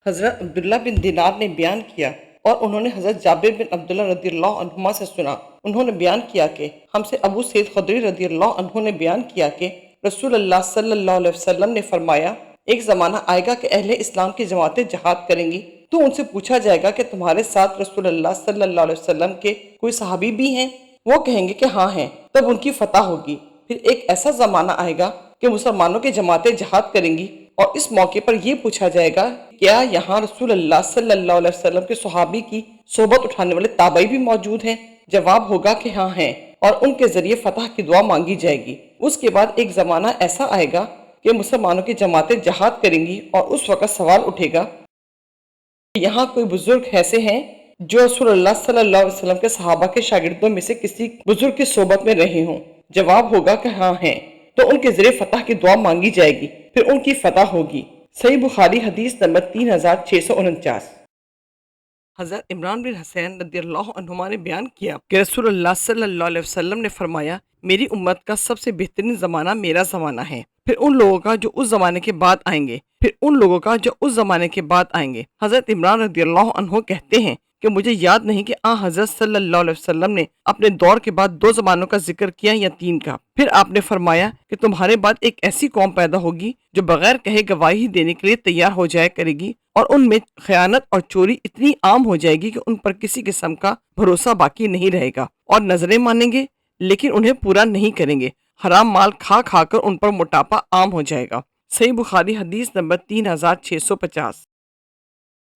حضرت عبداللہ بن دینار نے بیان کیا اور انہوں نے حضرت جابر بن عبداللہ رضی اللہ عنہما سے سنا، انہوں نے بیان کیا کہ ہم سے ابو سعید خدری رضی اللہ عنہ نے بیان کیا کہ رسول اللہ صلی اللہ علیہ وسلم نے فرمایا، ایک زمانہ آئے گا کہ اہل اسلام کی جماعتیں جہاد کریں گی تو ان سے پوچھا جائے گا کہ تمہارے ساتھ رسول اللہ صلی اللہ علیہ وسلم کے کوئی صحابی بھی ہیں؟ وہ کہیں گے کہ ہاں ہیں، تب ان کی فتح ہوگی۔ پھر ایک ایسا زمانہ آئے گا کہ مسلمانوں کی جماعتیں جہاد کریں گی اور اس موقع پر یہ پوچھا جائے گا کیا یہاں رسول اللہ صلی اللہ علیہ وسلم کے صحابی کی صحبت اٹھانے والے تابعی بھی موجود ہیں؟ جواب ہوگا کہ ہاں ہیں، اور ان کے ذریعے فتح کی دعا مانگی جائے گی۔ اس کے بعد ایک زمانہ ایسا آئے گا کہ مسلمانوں کی جماعتیں جہاد کریں گی اور اس وقت سوال اٹھے گا کہ یہاں کوئی بزرگ ایسے ہیں جو رسول اللہ صلی اللہ علیہ وسلم کے صحابہ کے شاگردوں میں سے کسی بزرگ کی صحبت میں رہے ہوں؟ جواب ہوگا کہ ہاں ہیں، تو ان کے ذریعے فتح کی دعا مانگی جائے گی، پھر ان کی فتح ہوگی۔ صحیح بخاری حدیث نمبر 3649۔ حضرت عمران بن حسین رضی اللہ عنہما نے بیان کیا کہ رسول اللہ صلی اللہ علیہ وسلم نے فرمایا، میری امت کا سب سے بہترین زمانہ میرا زمانہ ہے، پھر ان لوگوں کا جو اس زمانے کے بعد آئیں گے، پھر ان لوگوں کا جو اس زمانے کے بعد آئیں گے۔ حضرت عمران رضی اللہ عنہ کہتے ہیں کہ مجھے یاد نہیں کہ حضرت صلی اللہ علیہ وسلم نے اپنے دور کے بعد 2 زمانوں کا ذکر کیا یا 3 کا۔ پھر آپ نے فرمایا کہ تمہارے بعد ایک ایسی قوم پیدا ہوگی جو بغیر کہے گواہی دینے کے لیے تیار ہو جایا کرے گی، اور ان میں خیانت اور چوری اتنی عام ہو جائے گی کہ ان پر کسی قسم کا بھروسہ باقی نہیں رہے گا، اور نظریں مانیں گے لیکن انہیں پورا نہیں کریں گے، حرام مال کھا کھا کر ان پر موٹاپا عام ہو جائے گا۔ صحیح بخاری حدیث نمبر 3650۔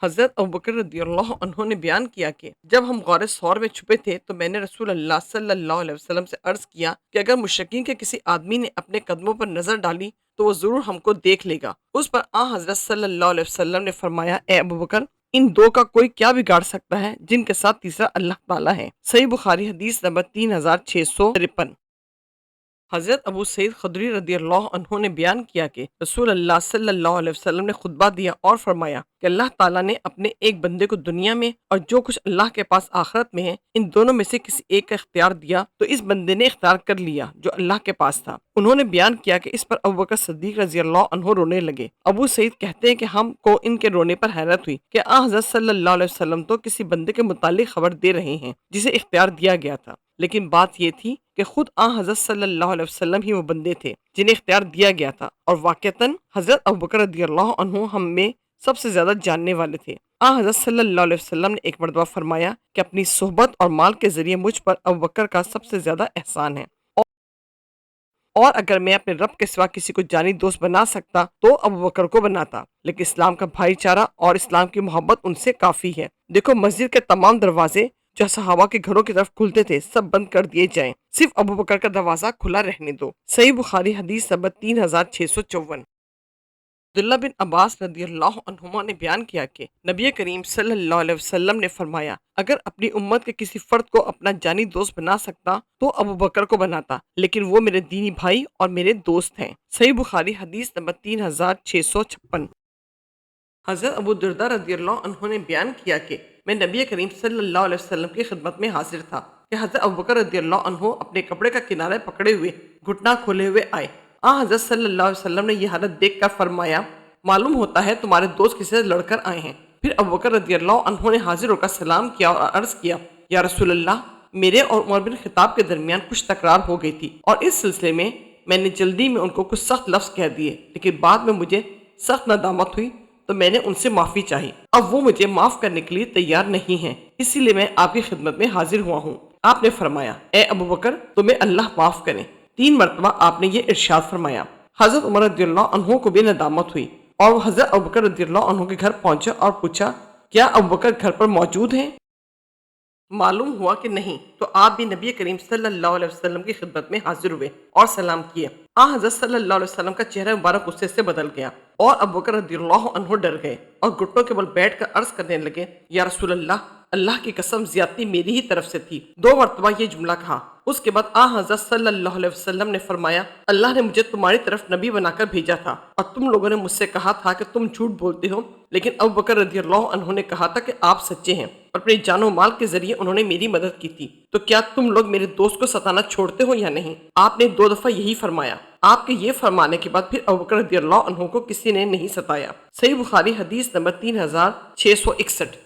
حضرت ابوبکر رضی اللہ عنہ نے بیان کیا کہ جب ہم غار ثور میں چھپے تھے تو میں نے رسول اللہ صلی اللہ علیہ وسلم سے عرض کیا کہ اگر مشرکین کے کسی آدمی نے اپنے قدموں پر نظر ڈالی تو وہ ضرور ہم کو دیکھ لے گا۔ اس پر حضرت صلی اللہ علیہ وسلم نے فرمایا، اے ابوبکر، ان 2 کا کوئی کیا بگاڑ سکتا ہے جن کے ساتھ تیسرا اللہ تعالیٰ ہے۔ صحیح بخاری حدیث نمبر 3653۔ حضرت ابو سعید خدری رضی اللہ عنہ نے بیان کیا کہ رسول اللہ صلی اللہ علیہ وسلم نے خطبہ دیا اور فرمایا کہ اللہ تعالیٰ نے اپنے ایک بندے کو دنیا میں اور جو کچھ اللہ کے پاس آخرت میں ہے ان دونوں میں سے کسی ایک کا اختیار دیا تو اس بندے نے اختیار کر لیا جو اللہ کے پاس تھا۔ انہوں نے بیان کیا کہ اس پر ابوبکر صدیق رضی اللہ عنہ رونے لگے۔ ابو سعید کہتے ہیں کہ ہم کو ان کے رونے پر حیرت ہوئی کہ حضرت صلی اللہ علیہ وسلم تو کسی بندے کے متعلق خبر دے رہے ہیں جسے اختیار دیا گیا تھا، لیکن بات یہ تھی کہ خود حضرت صلی اللہ علیہ وسلم ہی وہ بندے تھے جنہیں اختیار دیا گیا تھا، اور واقعتاً حضرت ابوبکر رضی اللہ عنہ ہم میں سب سے زیادہ جاننے والے تھے۔ حضرت صلی اللہ علیہ وسلم نے ایک مرتبہ فرمایا کہ اپنی صحبت اور مال کے ذریعے مجھ پر ابوبکر کا سب سے زیادہ احسان ہے، اور اگر میں اپنے رب کے سوا کسی کو جانی دوست بنا سکتا تو ابوبکر کو بناتا، لیکن اسلام کا بھائی چارہ اور اسلام کی محبت ان سے کافی ہے۔ دیکھو مسجد کے تمام دروازے جو صحابہ کے گھروں کی طرف کھلتے تھے سب بند کر دیے جائیں، صرف ابوبکر کا دروازہ کھلا رہنے دو۔ صحیح بخاری حدیث نمبر 3654۔ عبداللہ بن عباس رضی اللہ عنہما نے بیان کیا کہ نبی کریم صلی اللہ علیہ وسلم نے فرمایا، اگر اپنی امت کے کسی فرد کو اپنا جانی دوست بنا سکتا تو ابوبکر کو بناتا، لیکن وہ میرے دینی بھائی اور میرے دوست ہیں۔ صحیح بخاری حدیث نمبر 3656۔ حضرت ابو دردہ رضی اللہ عنہ نے بیان کیا کہ میں نبی کریم صلی اللہ علیہ وسلم کی خدمت میں حاضر تھا کہ حضرت ابوبکر رضی اللہ عنہ اپنے کپڑے کا کنارے پکڑے ہوئے گھٹنا کھولے ہوئے آئے۔ حضرت صلی اللہ علیہ وسلم نے یہ حالت دیکھ کر فرمایا، معلوم ہوتا ہے تمہارے دوست کسی سے لڑ کر آئے ہیں۔ پھر ابوبکر رضی اللہ عنہ نے حاضر ہو کر سلام کیا اور عرض کیا، یا رسول اللہ، میرے اور عمر بن خطاب کے درمیان کچھ تکرار ہو گئی تھی اور اس سلسلے میں نے جلدی میں ان کو کچھ سخت لفظ کہہ دیے، لیکن بعد میں مجھے سخت ندامت ہوئی تو میں نے ان سے معافی چاہی۔ اب وہ مجھے معاف کرنے کے لیے تیار نہیں ہیں، اسی لیے میں آپ کی خدمت میں حاضر ہوا ہوں۔ آپ نے فرمایا، اے ابوبکر، تمہیں اللہ معاف کرے۔ 3 مرتبہ آپ نے یہ ارشاد فرمایا۔ حضرت عمر رضی اللہ عنہ کو بھی ندامت ہوئی اور وہ حضرت ابوبکر رضی اللہ عنہ کے گھر پہنچا اور پوچھا، کیا ابوبکر گھر پر موجود ہیں؟ معلوم ہوا کہ نہیں، تو آپ بھی نبی کریم صلی اللہ علیہ وسلم کی خدمت میں حاضر ہوئے اور سلام کیے۔ حضرت صلی اللہ علیہ وسلم کا چہرہ مبارک غصے سے بدل گیا اور ابوبکر رضی اللہ عنہ ڈر گئے اور گھٹنوں کے بل بیٹھ کر عرض کرنے لگے، یا رسول اللہ، اللہ کی قسم زیادتی میری ہی طرف سے تھی۔ 2 مرتبہ یہ جملہ کہا۔ اس کے بعد آ حضرت صلی اللہ علیہ وسلم نے فرمایا اللہ نے مجھے تمہاری طرف نبی بنا کر بھیجا تھا اور تم لوگوں نے مجھ سے کہا تھا کہ تم جھوٹ بولتے ہو، لیکن ابو بکر رضی اللہ عنہ نے کہا تھا کہ آپ سچے ہیں اور اپنی جان و مال کے ذریعے انہوں نے میری مدد کی تھی، تو کیا تم لوگ میرے دوست کو ستانا چھوڑتے ہو یا نہیں؟ آپ نے 2 دفعہ یہی فرمایا۔ آپ کے یہ فرمانے کے بعد پھر ابو بکر رضی اللہ عنہ کو کسی نے نہیں ستایا۔ صحیح بخاری حدیث نمبر 3661۔